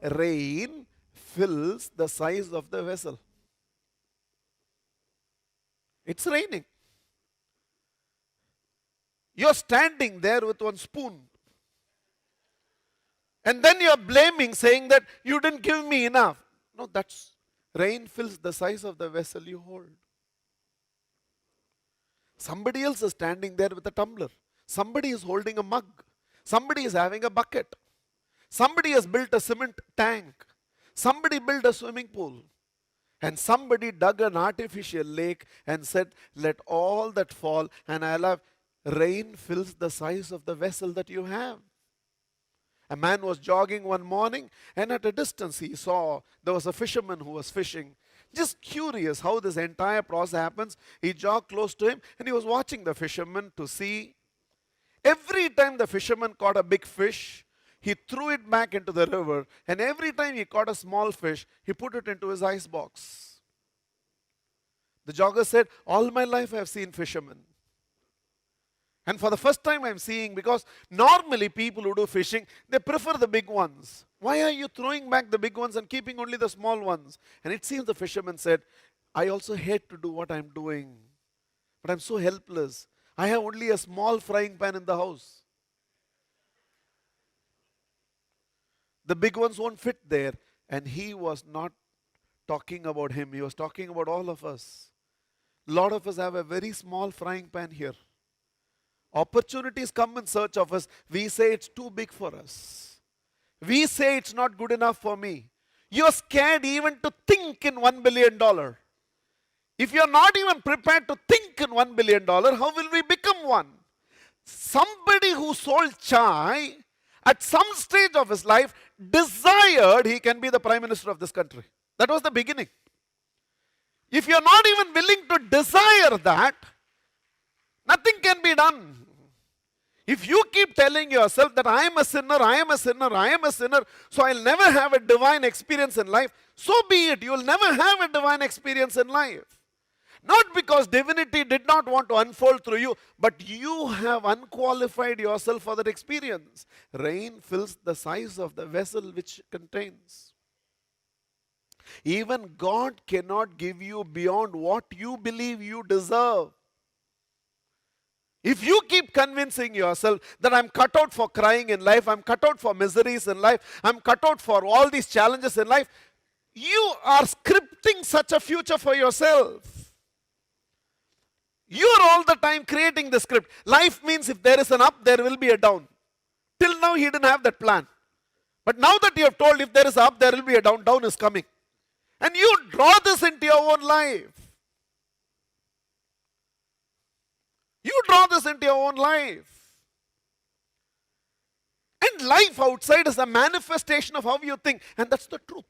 rain fills the size of the vessel. It's raining. You're standing there with one spoon. And then you're blaming, saying that you didn't give me enough. No, that's rain fills the size of the vessel you hold. Somebody else is standing there with a tumbler. Somebody is holding a mug. Somebody is having a bucket. Somebody has built a cement tank. Somebody built a swimming pool. And somebody dug an artificial lake and said, let all that fall, and I'll have rain fills the size of the vessel that you have. A man was jogging one morning, and at a distance he saw there was a fisherman who was fishing. Just curious how this entire process happens. He jogged close to him, and he was watching the fisherman to see. Every time the fisherman caught a big fish, he threw it back into the river, and every time he caught a small fish, he put it into his ice box. The jogger said, all my life I have seen fishermen. And for the first time I'm seeing, because normally people who do fishing, they prefer the big ones. Why are you throwing back the big ones and keeping only the small ones? And it seems the fisherman said, I also hate to do what I'm doing, but I'm so helpless. I have only a small frying pan in the house. The big ones won't fit there. And he was not talking about him. He was talking about all of us. A lot of us have a very small frying pan here. Opportunities come in search of us. We say it's too big for us. We say it's not good enough for me. You're scared even to think in $1 billion. If you're not even prepared to think in $1 billion, how will we become one? Somebody who sold chai at some stage of his life desired he can be the Prime Minister of this country. That was the beginning. If you're not even willing to desire that, nothing can be done. If you keep telling yourself that I am a sinner, I am a sinner, I am a sinner, so I'll never have a divine experience in life, so be it. You'll never have a divine experience in life. Not because divinity did not want to unfold through you, but you have unqualified yourself for that experience. Rain fills the size of the vessel which contains. Even God cannot give you beyond what you believe you deserve. If you keep convincing yourself that I'm cut out for crying in life, I'm cut out for miseries in life, I'm cut out for all these challenges in life, you are scripting such a future for yourself. You're all the time creating the script. Life means if there is an up, there will be a down. Till now he didn't have that plan. But now that you have told if there is up, there will be a down, down is coming. And you draw this into your own life. You draw this into your own life. And life outside is a manifestation of how you think. And that's the truth.